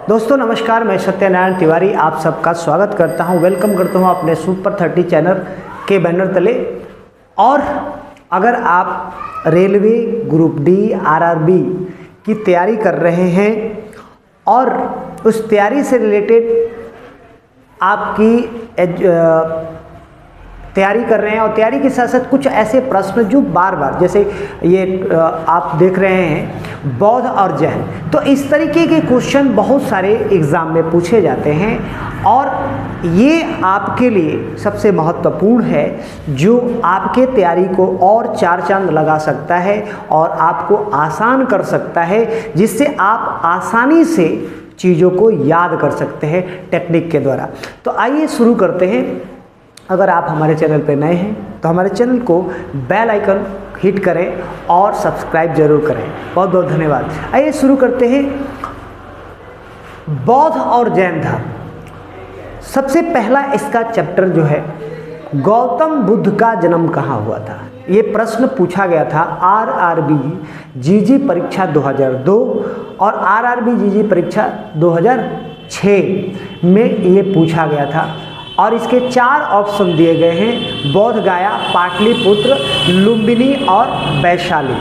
दोस्तों नमस्कार, मैं सत्यनारायण तिवारी आप सबका स्वागत करता हूं, वेलकम करता हूं अपने सुपर 30 चैनल के बैनर तले। और अगर आप रेलवे ग्रुप डी आरआरबी की तैयारी कर रहे हैं और उस तैयारी से रिलेटेड आपकी तैयारी कर रहे हैं और तैयारी के साथ साथ कुछ ऐसे प्रश्न जो बार बार, जैसे ये आप देख रहे हैं बौद्ध और जैन, तो इस तरीके के क्वेश्चन बहुत सारे एग्ज़ाम में पूछे जाते हैं और ये आपके लिए सबसे महत्वपूर्ण है जो आपके तैयारी को और चार चांद लगा सकता है और आपको आसान कर सकता है, जिससे आप आसानी से चीज़ों को याद कर सकते हैं टेक्निक के द्वारा। तो आइए शुरू करते हैं। अगर आप हमारे चैनल पर नए हैं तो हमारे चैनल को बेल आइकन हिट करें और सब्सक्राइब जरूर करें। बहुत बहुत धन्यवाद। आइए शुरू करते हैं। बौद्ध और जैन धर्म, सबसे पहला इसका चैप्टर जो है, गौतम बुद्ध का जन्म कहाँ हुआ था। ये प्रश्न पूछा गया था आरआरबी जीजी परीक्षा 2002 और आरआरबी जीजी परीक्षा 2006 में ये पूछा गया था और इसके 4 ऑप्शन दिए गए हैं: बौद्ध गया, पाटलिपुत्र, लुम्बिनी और वैशाली।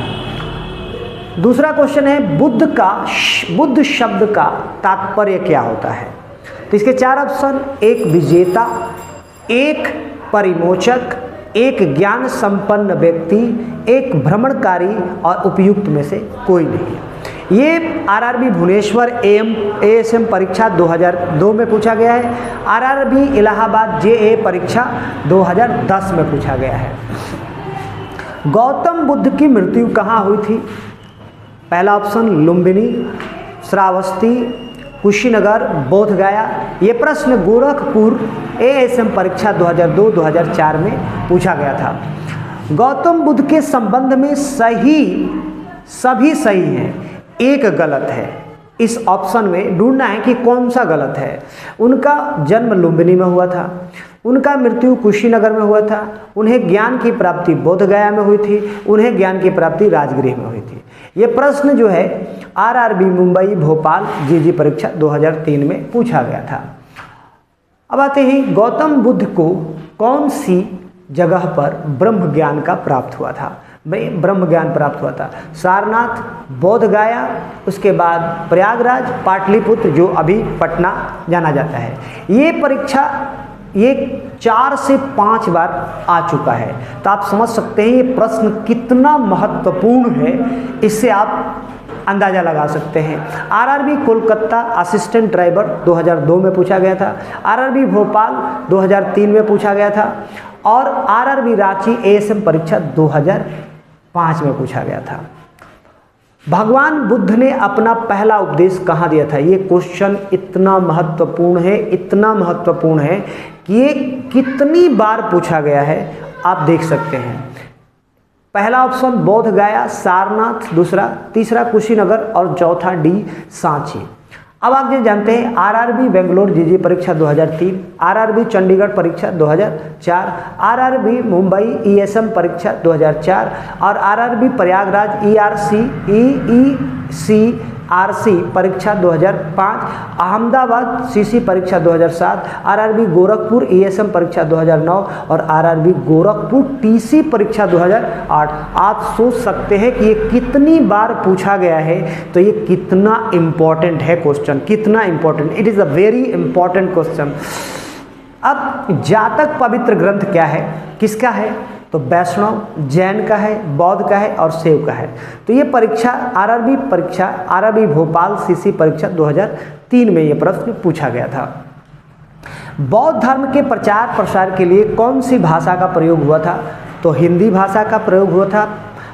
दूसरा क्वेश्चन है बुद्ध शब्द का तात्पर्य क्या होता है। तो इसके 4 ऑप्शन: एक विजेता, एक परिमोचक, एक ज्ञान संपन्न व्यक्ति, एक भ्रमणकारी और उपयुक्त में से कोई नहीं। ये आरआरबी भुवनेश्वर एएसएम परीक्षा 2002 में पूछा गया है। आरआरबी इलाहाबाद जेए परीक्षा 2010 में पूछा गया है। गौतम बुद्ध की मृत्यु कहाँ हुई थी। पहला ऑप्शन लुम्बिनी, श्रावस्ती, कुशीनगर, बोध गया। ये प्रश्न गोरखपुर एएसएम परीक्षा 2002-2004 में पूछा गया था। गौतम बुद्ध के संबंध में सभी सही हैं, एक गलत है। इस ऑप्शन में ढूंढना है कि कौन सा गलत है। उनका जन्म लुम्बिनी में हुआ था, उनका मृत्यु कुशीनगर में हुआ था, उन्हें ज्ञान की प्राप्ति बोध गया में हुई थी, उन्हें ज्ञान की प्राप्ति राजगृह में हुई थी। ये प्रश्न जो है आरआरबी मुंबई भोपाल जीजी परीक्षा 2003 में पूछा गया था। अब आते हैं, गौतम बुद्ध को कौन सी जगह पर ब्रह्म ज्ञान का प्राप्त हुआ था। ब्रह्म ज्ञान प्राप्त हुआ था सारनाथ, बोध गया, उसके बाद प्रयागराज, पाटलिपुत्र जो अभी पटना जाना जाता है। ये परीक्षा 4 से 5 बार आ चुका है, तो आप समझ सकते हैं ये प्रश्न कितना महत्वपूर्ण है। इससे आप अंदाज़ा लगा सकते हैं। आरआरबी कोलकाता असिस्टेंट ड्राइवर 2002 में पूछा गया था। आरआरबी भोपाल 2003 में पूछा गया था और आरआरबी रांची एएसएम परीक्षा 2005 में पूछा गया था। भगवान बुद्ध ने अपना पहला उपदेश कहाँ दिया था। ये क्वेश्चन इतना महत्वपूर्ण है कि ये कितनी बार पूछा गया है आप देख सकते हैं। पहला ऑप्शन बोध गया, सारनाथ, दूसरा, तीसरा कुशीनगर और चौथा डी सांची। अब आप ये जानते हैं आरआरबी बेंगलोर जीजी परीक्षा 2003, आरआरबी चंडीगढ़ परीक्षा 2004, आरआरबी मुंबई ईएसएम परीक्षा 2004 और आरआरबी प्रयागराज ईईसीआरसी परीक्षा 2005, अहमदाबाद सीसी परीक्षा 2007, आरआरबी गोरखपुर ईएसएम परीक्षा 2009 और आरआरबी गोरखपुर टीसी परीक्षा 2008। आप सोच सकते हैं कि ये कितनी बार पूछा गया है, तो ये कितना इम्पॉर्टेंट है क्वेश्चन, कितना important. It is a very important question. अब जातक पवित्र ग्रंथ क्या है, किसका है, तो वैष्णव, जैन का है, बौद्ध का है और शैव का है। तो ये परीक्षा आरआरबी भोपाल सीसी परीक्षा 2003 में ये प्रश्न पूछा गया था। बौद्ध धर्म के प्रचार प्रसार के लिए कौन सी भाषा का प्रयोग हुआ था। तो हिंदी भाषा का प्रयोग हुआ था,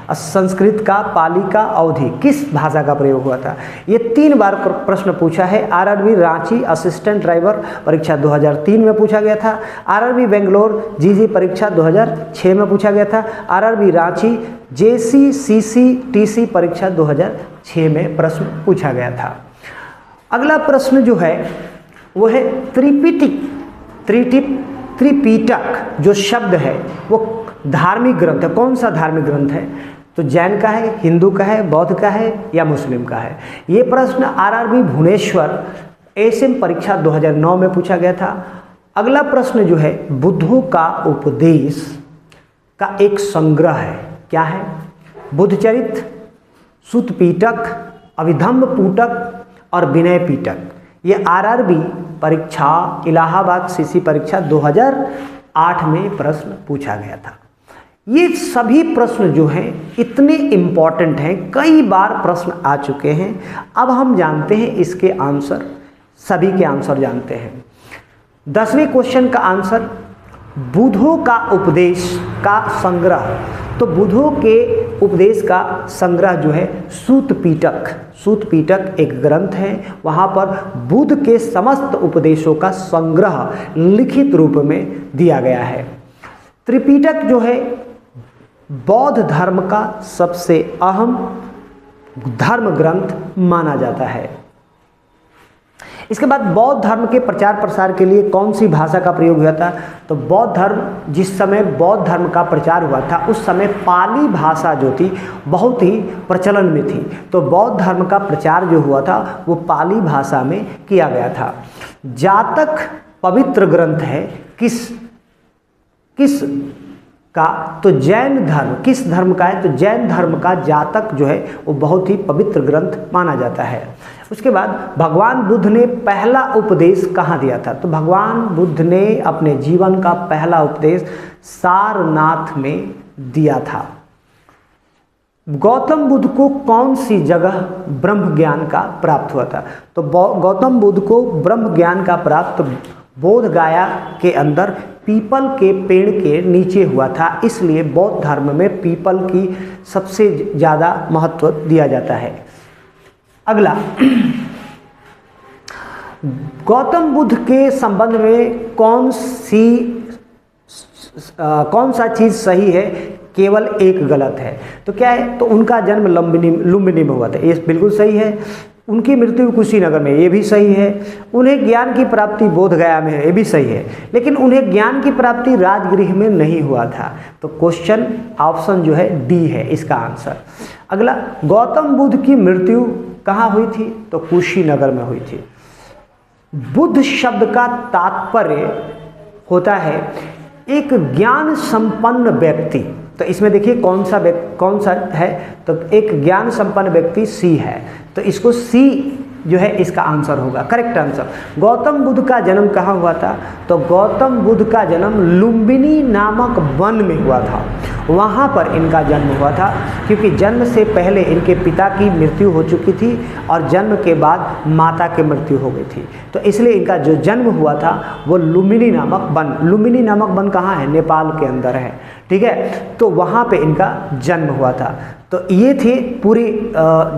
संस्कृत का, पाली का, अवधी, किस भाषा का प्रयोग हुआ था। ये 3 बार प्रश्न पूछा है। आरआरबी रांची असिस्टेंट ड्राइवर परीक्षा 2003 में पूछा गया था। आरआरबी बेंगलोर जीजी परीक्षा 2006 में पूछा गया था। आरआरबी रांची जेसीसीसी टीसी परीक्षा 2006 में प्रश्न पूछा गया था। अगला प्रश्न जो है वो है त्रिपिटक जो शब्द है वो धार्मिक ग्रंथ है। कौन सा धार्मिक ग्रंथ है। तो जैन का है, हिंदू का है, बौद्ध का है या मुस्लिम का है। ये प्रश्न आरआरबी भुवनेश्वर एएसएम परीक्षा 2009 में पूछा गया था। अगला प्रश्न जो है, बुद्धों का उपदेश का एक संग्रह है, क्या है? बुद्धचरित, सूत पीटक, अभिधम्म पूटक और विनय पीटक। ये आरआरबी परीक्षा, इलाहाबाद सीसी परीक्षा 2008 में प्रश्न पूछा गया था। ये सभी प्रश्न जो हैं इतने इम्पॉर्टेंट हैं, कई बार प्रश्न आ चुके हैं। अब हम जानते हैं इसके आंसर, सभी के आंसर जानते हैं। 10वें क्वेश्चन का आंसर, बुद्धों का उपदेश का संग्रह। तो बुद्धों के उपदेश का संग्रह जो है सूत पीटक, सूत पीटक एक ग्रंथ है, वहाँ पर बुद्ध के समस्त उपदेशों का संग्रह लिखित रूप में दिया गया है। त्रिपिटक जो है बौद्ध धर्म का सबसे अहम धर्म ग्रंथ माना जाता है। इसके बाद बौद्ध धर्म के प्रचार प्रसार के लिए कौन सी भाषा का प्रयोग हुआ था? तो बौद्ध धर्म, जिस समय बौद्ध धर्म का प्रचार हुआ था उस समय पाली भाषा जो थी बहुत ही प्रचलन में थी। तो बौद्ध धर्म का प्रचार जो हुआ था वो पाली भाषा में किया गया था। जातक पवित्र ग्रंथ है किस का? तो जैन धर्म। किस धर्म का है? तो जैन धर्म का जातक जो है वो बहुत ही पवित्र ग्रंथ माना जाता है। उसके बाद भगवान बुद्ध ने पहला उपदेश कहाँ दिया था? तो भगवान बुद्ध ने अपने जीवन का पहला उपदेश सारनाथ में दिया था। गौतम बुद्ध को कौन सी जगह ब्रह्म ज्ञान का प्राप्त हुआ था? तो गौतम बुद्ध को ब्रह्म ज्ञान का प्राप्त बोध गया के अंदर पीपल के पेड़ के नीचे हुआ था, इसलिए बौद्ध धर्म में पीपल की सबसे ज़्यादा महत्व दिया जाता है। अगला, गौतम बुद्ध के संबंध में कौन सा चीज़ सही है, केवल एक गलत है? तो क्या है? तो उनका जन्म लुम्बिनी में हुआ था, ये बिल्कुल सही है। उनकी मृत्यु कुशीनगर में, ये भी सही है। उन्हें ज्ञान की प्राप्ति बोध गया में है, ये भी सही है। लेकिन उन्हें ज्ञान की प्राप्ति राजगृह में नहीं हुआ था। तो क्वेश्चन ऑप्शन जो है डी है इसका आंसर। अगला, गौतम बुद्ध की मृत्यु कहाँ हुई थी? तो कुशीनगर में हुई थी। बुद्ध शब्द का तात्पर्य होता है एक ज्ञान संपन्न व्यक्ति। तो इसमें देखिए कौन सा है? तो एक ज्ञान संपन्न व्यक्ति सी है, तो इसको सी जो है इसका आंसर होगा, करेक्ट आंसर। गौतम बुद्ध का जन्म कहाँ हुआ था? तो गौतम बुद्ध का जन्म लुम्बिनी नामक वन में हुआ था, वहाँ पर इनका जन्म हुआ था। क्योंकि जन्म से पहले इनके पिता की मृत्यु हो चुकी थी और जन्म के बाद माता की मृत्यु हो गई थी, तो इसलिए इनका जो जन्म हुआ था वो लुम्बिनी नामक वन, लुम्बिनी नामक वन कहाँ है? नेपाल के अंदर है, ठीक है। तो वहाँ पे इनका जन्म हुआ था। तो ये थे पूरी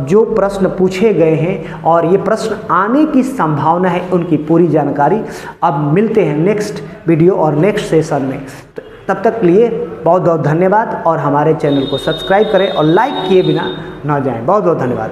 जो प्रश्न पूछे गए हैं और ये प्रश्न आने की संभावना है, उनकी पूरी जानकारी। अब मिलते हैं नेक्स्ट वीडियो और नेक्स्ट सेशन में। तो तब तक के लिए बहुत बहुत धन्यवाद और हमारे चैनल को सब्सक्राइब करें और लाइक किए बिना ना जाएं। बहुत बहुत धन्यवाद।